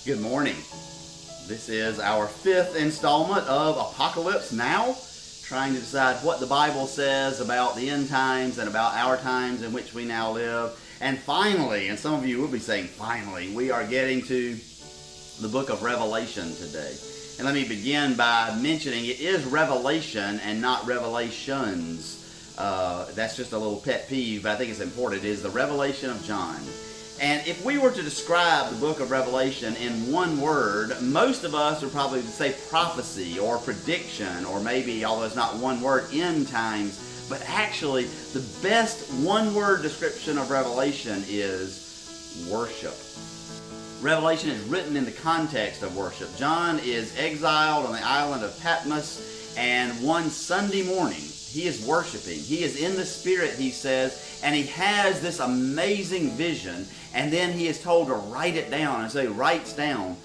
Good morning. This is our fifth installment of Apocalypse Now, trying to decide what the Bible says about the end times and about our times in which we now live. And finally, and some of you will be saying finally, we are getting to the book of Revelation today. And let me begin by mentioning it is Revelation and not Revelations. That's just a little pet peeve, but I think it's important. It is the Revelation of John. And if we were to describe the book of Revelation in one word, most of us would probably say prophecy or prediction, or maybe, although it's not one word, end times. But actually, the best one-word description of Revelation is worship. Revelation is written in the context of worship. John is exiled on the island of Patmos, and one Sunday morning, he is worshiping. He is in the Spirit, he says, and he has this amazing vision, and then he is told to write it down. And so he writes down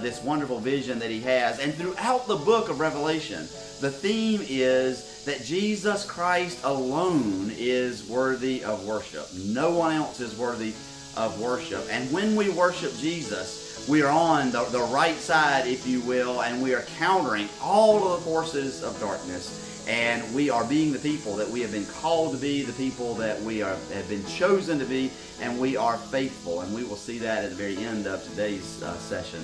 this wonderful vision that he has. And throughout the book of Revelation, the theme is that Jesus Christ alone is worthy of worship. No one else is worthy of worship. And when we worship Jesus, we are on the right side, if you will, and we are countering all of the forces of darkness. And we are being the people that we have been called to be, the people that we have been chosen to be, and we are faithful. And we will see that at the very end of today's session.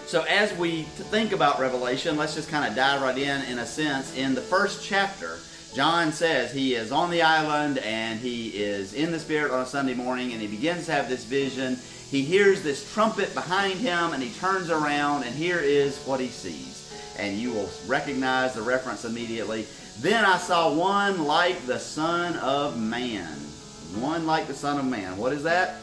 So as we think about Revelation, let's just kind of dive right in a sense. In the first chapter, John says he is on the island and he is in the Spirit on a Sunday morning, and he begins to have this vision. He hears this trumpet behind him, and he turns around, and here is what he sees. And you will recognize the reference immediately. Then I saw one like the Son of Man. One like the Son of Man. What is that?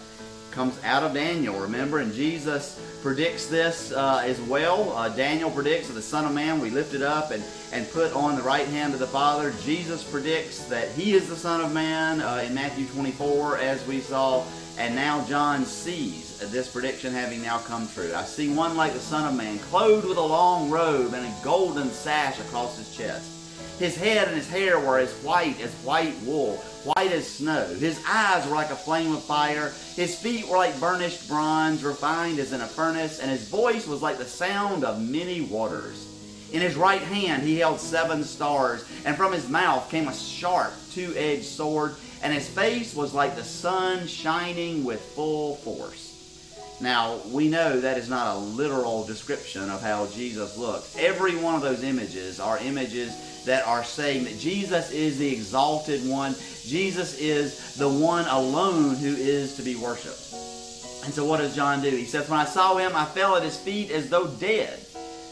Comes out of Daniel, remember? And Jesus predicts this as well. Daniel predicts that the Son of Man we lifted up and put on the right hand of the Father. Jesus predicts that he is the Son of Man in Matthew 24, as we saw. And now John sees this prediction having now come true. I see one like the Son of Man, clothed with a long robe and a golden sash across his chest. His head and his hair were as white wool, white as snow. His eyes were like a flame of fire. His feet were like burnished bronze, refined as in a furnace, and his voice was like the sound of many waters. In his right hand he held 7 stars, and from his mouth came a sharp, two-edged sword, and his face was like the sun shining with full force. Now, we know that is not a literal description of how Jesus looks. Every one of those images are images that are saying that Jesus is the exalted one. Jesus is the one alone who is to be worshipped. And so what does John do? He says, when I saw him, I fell at his feet as though dead.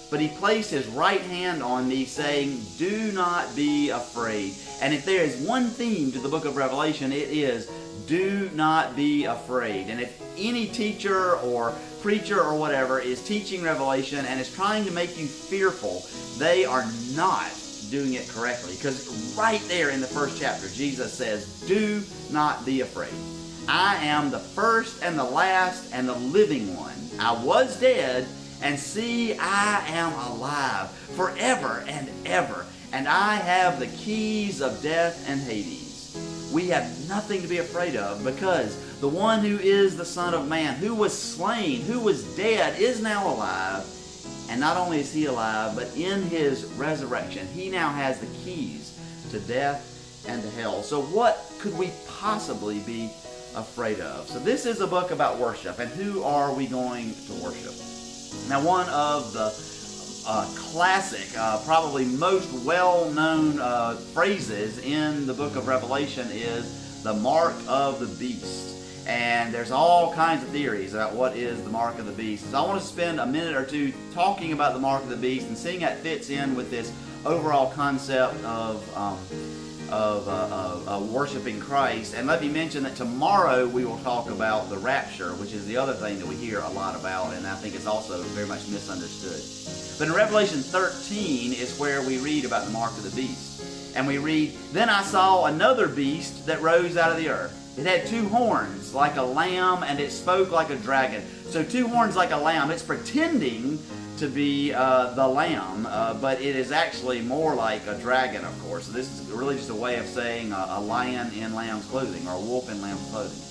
But he placed his right hand on me, saying, do not be afraid. And if there is one theme to the book of Revelation, it is, do not be afraid. And if any teacher or preacher or whatever is teaching Revelation and is trying to make you fearful, they are not doing it correctly. Because right there in the first chapter, Jesus says, do not be afraid. I am the first and the last and the living one. I was dead, and see, I am alive forever and ever, and I have the keys of death and Hades. We have nothing to be afraid of, because the one who is the Son of Man, who was slain, who was dead, is now alive. And not only is he alive, but in his resurrection, he now has the keys to death and to hell. So what could we possibly be afraid of? So this is a book about worship, and who are we going to worship? Now, one of the classic, probably most well-known phrases in the book of Revelation is the mark of the beast. And there's all kinds of theories about what is the mark of the beast. So I want to spend a minute or two talking about the mark of the beast and seeing how it fits in with this overall concept of worshiping Christ. And let me mention that tomorrow we will talk about the rapture, which is the other thing that we hear a lot about, and I think it's also very much misunderstood. But in Revelation 13 is where we read about the mark of the beast. And we read, then I saw another beast that rose out of the earth. It had 2 horns like a lamb, and it spoke like a dragon. So 2 horns like a lamb. It's pretending to be the lamb, but it is actually more like a dragon, of course. So this is really just a way of saying a lion in lamb's clothing, or a wolf in lamb's clothing.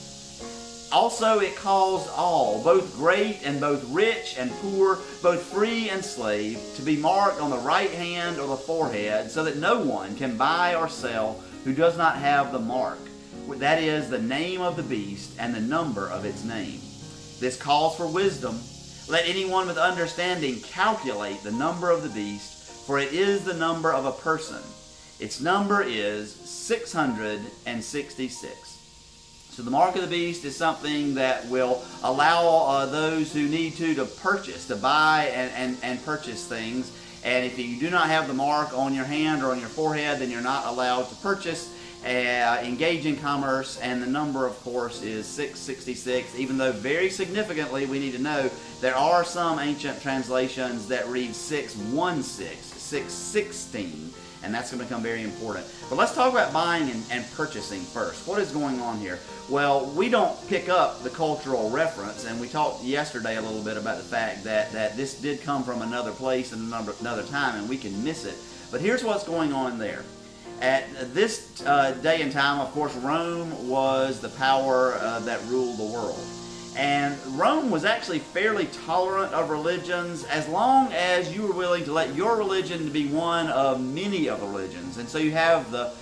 Also it caused all, both great and both rich and poor, both free and slave, to be marked on the right hand or the forehead, so that no one can buy or sell who does not have the mark, that is, the name of the beast and the number of its name. This calls for wisdom. Let anyone with understanding calculate the number of the beast, for it is the number of a person. Its number is 666. So the mark of the beast is something that will allow those who need to purchase, to buy and purchase things. And if you do not have the mark on your hand or on your forehead, then you're not allowed to purchase, engage in commerce. And the number, of course, is 666, even though very significantly we need to know there are some ancient translations that read 616, 616. And that's going to become very important. But let's talk about buying and purchasing first. What is going on here? Well, we don't pick up the cultural reference, and we talked yesterday a little bit about the fact that this did come from another place and another time, and we can miss it. But here's what's going on there. At this day and time, of course, Rome was the power that ruled the world. And Rome was actually fairly tolerant of religions as long as you were willing to let your religion be one of many of the religions. And so you have that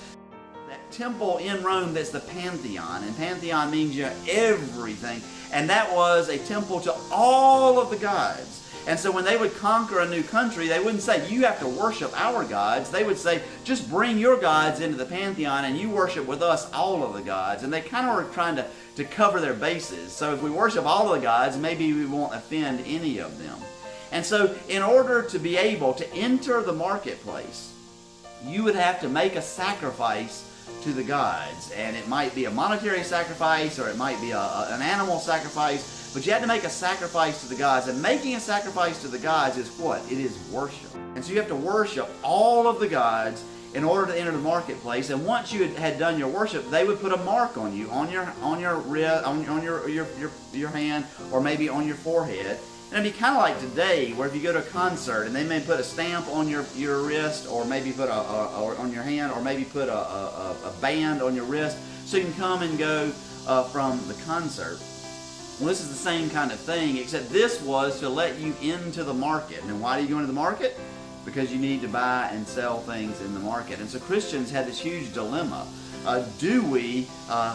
temple in Rome that's the Pantheon. And Pantheon means everything. And that was a temple to all of the gods. And so when they would conquer a new country, they wouldn't say, you have to worship our gods. They would say, just bring your gods into the Pantheon and you worship with us all of the gods. And they kind of were trying to cover their bases. So if we worship all of the gods, maybe we won't offend any of them. And so in order to be able to enter the marketplace, you would have to make a sacrifice to the gods. And it might be a monetary sacrifice or it might be an animal sacrifice. But you had to make a sacrifice to the gods. And making a sacrifice to the gods is what? It is worship. And so you have to worship all of the gods in order to enter the marketplace. And once you had done your worship, they would put a mark on you, on your wrist, on your hand, or maybe on your forehead. And it'd be kind of like today, where if you go to a concert and they may put a stamp on your wrist, or maybe put on your hand, or maybe put a band on your wrist, so you can come and go from the concert. Well, this is the same kind of thing, except this was to let you into the market. And why do you go into the market? Because you need to buy and sell things in the market. And so Christians had this huge dilemma. Do we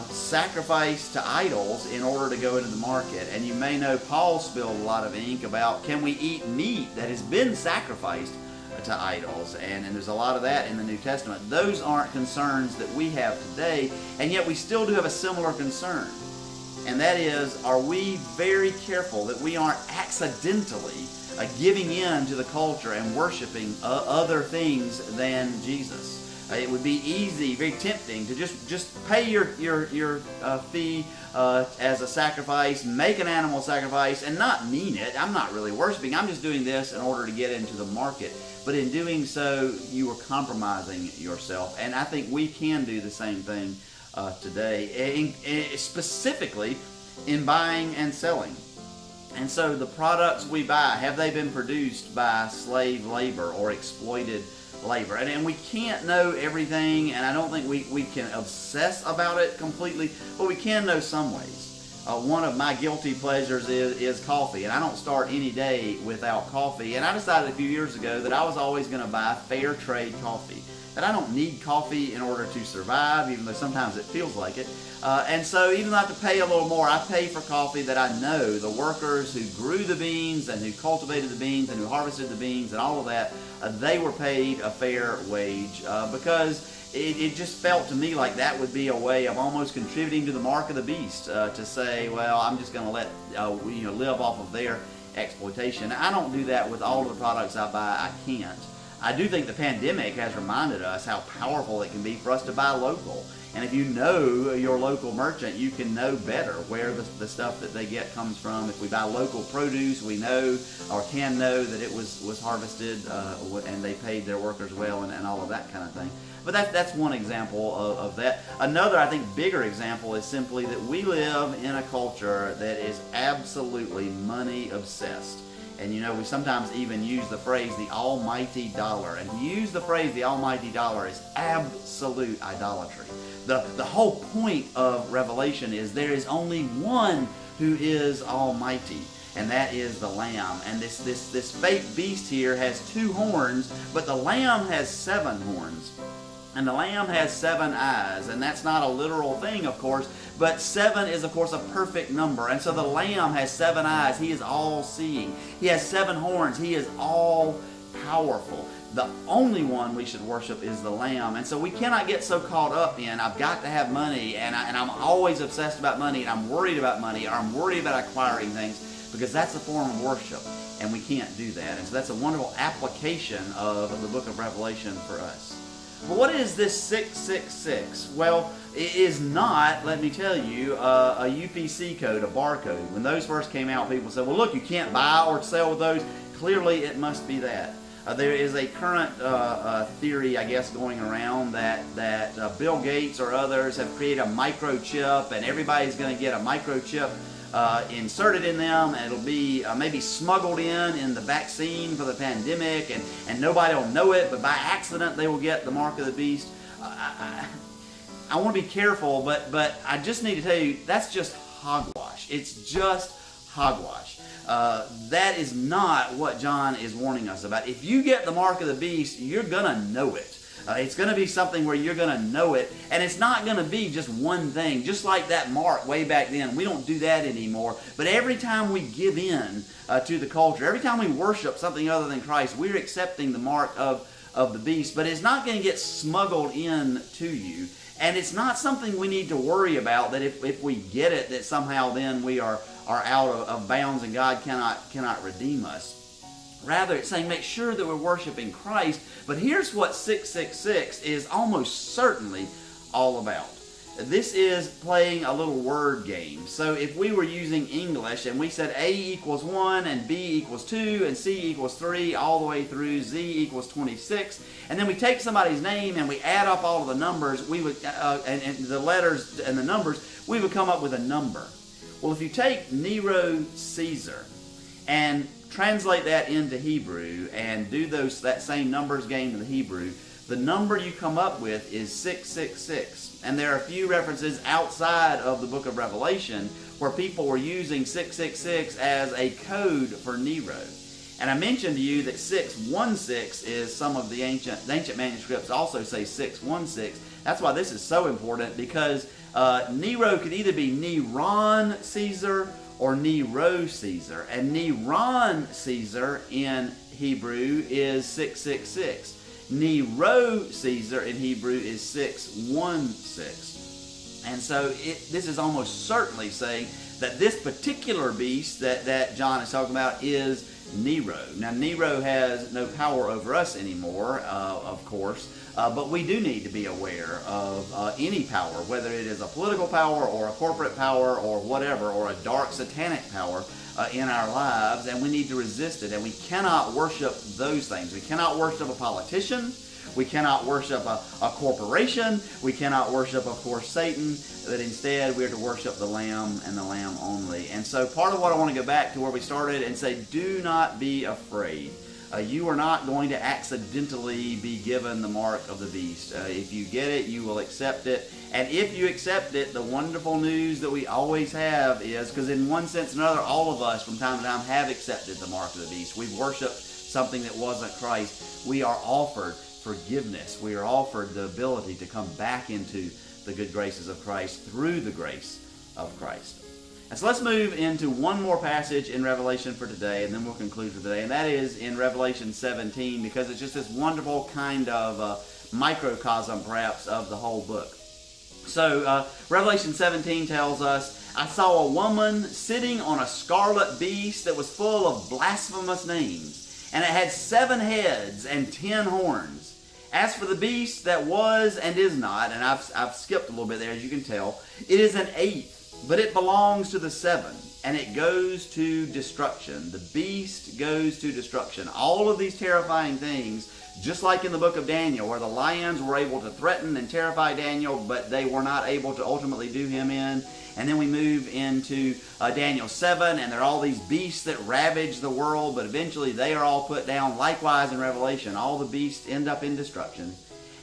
sacrifice to idols in order to go into the market? And you may know Paul spilled a lot of ink about, can we eat meat that has been sacrificed to idols? And there's a lot of that in the New Testament. Those aren't concerns that we have today, and yet we still do have a similar concern. And that is, are we very careful that we aren't accidentally giving in to the culture and worshiping other things than Jesus? It would be easy, very tempting to just pay your fee as a sacrifice, make an animal sacrifice, and not mean it. I'm not really worshiping. I'm just doing this in order to get into the market. But in doing so, you are compromising yourself. And I think we can do the same thing today, specifically in buying and selling. And so the products we buy, have they been produced by slave labor or exploited labor? And we can't know everything, and I don't think we can obsess about it completely, but we can know some ways. One of my guilty pleasures is coffee, and I don't start any day without coffee. And I decided a few years ago that I was always going to buy fair trade coffee. That I don't need coffee in order to survive, even though sometimes it feels like it. And so even though I have to pay a little more, I pay for coffee that I know the workers who grew the beans and who cultivated the beans and who harvested the beans and all of that, they were paid a fair wage because it just felt to me like that would be a way of almost contributing to the mark of the beast, to say, well, I'm just going to let live off of their exploitation. I don't do that with all of the products I buy. I can't. I do think the pandemic has reminded us how powerful it can be for us to buy local. And if you know your local merchant, you can know better where the stuff that they get comes from. If we buy local produce, we know or can know that it was harvested and they paid their workers well and all of that kind of thing. But that's one example of that. Another, I think, bigger example is simply that we live in a culture that is absolutely money obsessed. And we sometimes even use the phrase the almighty dollar. And to use the phrase the almighty dollar is absolute idolatry. The whole point of Revelation is there is only one who is almighty, and that is the Lamb. And this fake beast here has 2 horns, but the Lamb has 7 horns. And the Lamb has 7 eyes, and that's not a literal thing, of course, but 7 is, of course, a perfect number. And so the Lamb has 7 eyes. He is all-seeing. He has 7 horns. He is all-powerful. The only one we should worship is the Lamb. And so we cannot get so caught up in, I've got to have money, and I'm always obsessed about money, and I'm worried about money, or I'm worried about acquiring things, because that's a form of worship, and we can't do that. And so that's a wonderful application of the book of Revelation for us. But what is this 666? Well, it is not, let me tell you, a UPC code, a barcode. When those first came out, people said, well, look, you can't buy or sell with those. Clearly, it must be that. There is a current theory, I guess, going around that Bill Gates or others have created a microchip, and everybody's going to get a microchip inserted in them, and it'll be maybe smuggled in the vaccine for the pandemic, and nobody will know it, but by accident they will get the mark of the beast. I want to be careful, but I just need to tell you, that's just hogwash. It's just hogwash. That is not what John is warning us about. If you get the mark of the beast, you're going to know it. It's going to be something where you're going to know it, and it's not going to be just one thing. Just like that mark way back then, we don't do that anymore. But every time we give in to the culture, every time we worship something other than Christ, we're accepting the mark of the beast. But it's not going to get smuggled in to you, and it's not something we need to worry about, that if we get it, that somehow then we are out of bounds and God cannot redeem us. Rather, it's saying make sure that we're worshiping Christ. But here's what 666 is almost certainly all about. This is playing a little word game. So if we were using English and we said A equals 1 and B equals 2 and C equals 3 all the way through Z equals 26, and then we take somebody's name and we add up all of the numbers, we would and the letters and the numbers, we would come up with a number. Well, if you take Nero Caesar and translate that into Hebrew and do that same numbers game in the Hebrew, the number you come up with is 666. And there are a few references outside of the book of Revelation where people were using 666 as a code for Nero. And I mentioned to you that 616 is some of the ancient manuscripts also say 616. That's why this is so important, because Nero could either be Neron Caesar or Nero Caesar. And Neron Caesar in Hebrew is 666. Nero Caesar in Hebrew is 616. And so this is almost certainly saying that this particular beast that John is talking about is Nero. Now, Nero has no power over us anymore, of course, but we do need to be aware of any power, whether it is a political power or a corporate power or whatever, or a dark satanic power in our lives, and we need to resist it. And we cannot worship those things. We cannot worship a politician. We cannot worship a corporation. We cannot worship, of course, Satan. But instead, we are to worship the Lamb and the Lamb only. And so part of what I want to go back to where we started and say, do not be afraid. You are not going to accidentally be given the mark of the beast. If you get it, you will accept it. And if you accept it, the wonderful news that we always have is, because in one sense or another, all of us from time to time have accepted the mark of the beast. We've worshiped something that wasn't Christ. We are offered forgiveness. We are offered the ability to come back into the good graces of Christ through the grace of Christ. And so let's move into one more passage in Revelation for today, and then we'll conclude for today. And that is in Revelation 17, because it's just this wonderful kind of microcosm, perhaps, of the whole book. So Revelation 17 tells us, I saw a woman sitting on a scarlet beast that was full of blasphemous names, and it had 7 heads and 10 horns. As for the beast that was and is not, and I've skipped a little bit there, as you can tell, it is an 8th. But it belongs to the 7, and it goes to destruction. The beast goes to destruction. All of these terrifying things Just like in the book of Daniel, where the lions were able to threaten and terrify Daniel, but they were not able to ultimately do him in. And then we move into Daniel 7, and there are all these beasts that ravage the world, but eventually they are all put down. Likewise in Revelation, all the beasts end up in destruction.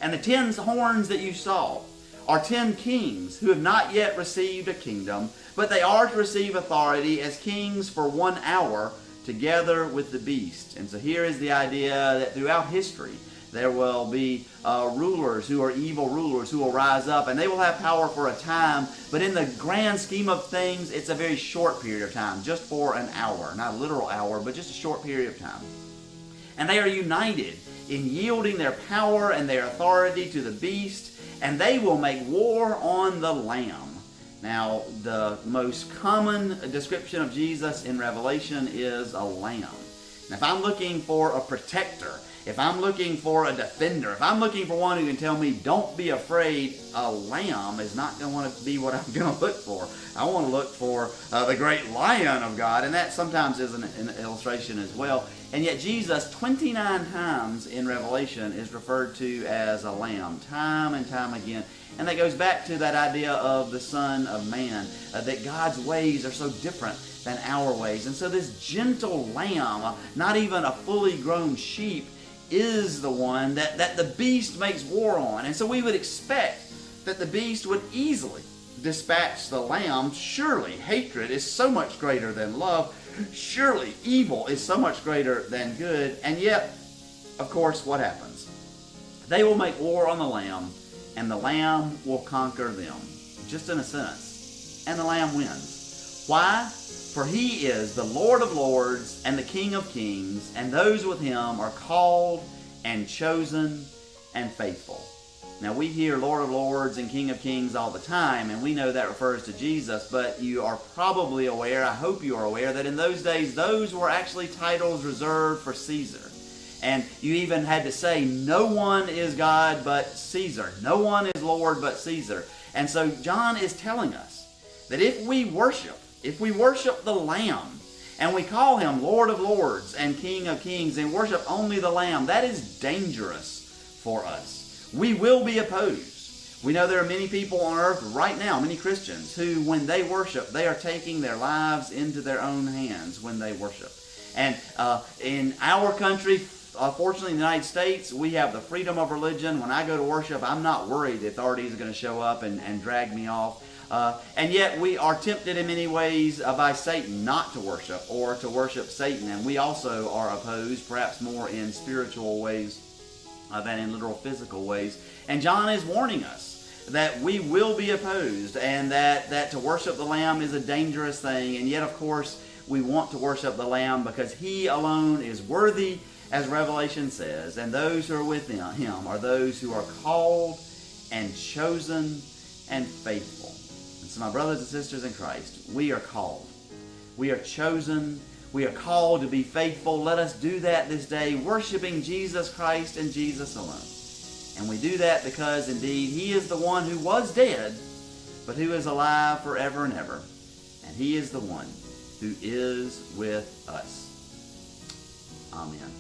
And the 10 horns that you saw are 10 kings who have not yet received a kingdom, but they are to receive authority as kings for 1 hour together with the beast. And so here is the idea that throughout history there will be rulers who are evil rulers who will rise up, and they will have power for a time, but in the grand scheme of things, it's a very short period of time, just for an hour. Not a literal hour, but just a short period of time. And they are united in yielding their power and their authority to the beast, and they will make war on the Lamb. Now, the most common description of Jesus in Revelation is a lamb. Now, if I'm looking for a protector, if I'm looking for a defender, if I'm looking for one who can tell me, don't be afraid, a lamb is not going to be what I'm going to look for. I want to look for the great lion of God, and that sometimes is an illustration as well. And yet Jesus, 29 times in Revelation, is referred to as a lamb, time and time again. And that goes back to that idea of the Son of Man, that God's ways are so different than our ways. And so this gentle lamb, not even a fully grown sheep, is the one that the beast makes war on. And so we would expect that the beast would easily dispatch the lamb. Surely hatred is so much greater than love. Surely evil is so much greater than good. And yet, of course, what happens? They will make war on the lamb, and the lamb will conquer them. Just in a sentence. And the lamb wins. Why? For he is the Lord of lords and the King of kings, and those with him are called and chosen and faithful. Now, we hear Lord of lords and King of kings all the time, and we know that refers to Jesus, but you are probably aware, I hope you are aware, that in those days, those were actually titles reserved for Caesar. And you even had to say, no one is God but Caesar. No one is Lord but Caesar. And so John is telling us that if we worship the Lamb, and we call him Lord of lords and King of kings, and worship only the Lamb, that is dangerous for us. We will be opposed. We know there are many people on earth right now, many Christians, who when they worship, they are taking their lives into their own hands when they worship. And in our country, fortunately in the United States, we have the freedom of religion. When I go to worship, I'm not worried the authorities are going to show up and drag me off. And yet we are tempted in many ways by Satan not to worship or to worship Satan. And we also are opposed, perhaps more in spiritual ways than in literal physical ways. And John is warning us that we will be opposed, and that to worship the Lamb is a dangerous thing. And yet, of course, we want to worship the Lamb because he alone is worthy, as Revelation says. And those who are with him are those who are called and chosen and faithful. And so, my brothers and sisters in Christ, we are called. We are chosen. We are called to be faithful. Let us do that this day, worshiping Jesus Christ and Jesus alone. And we do that because, indeed, he is the one who was dead, but who is alive forever and ever. And he is the one who is with us. Amen.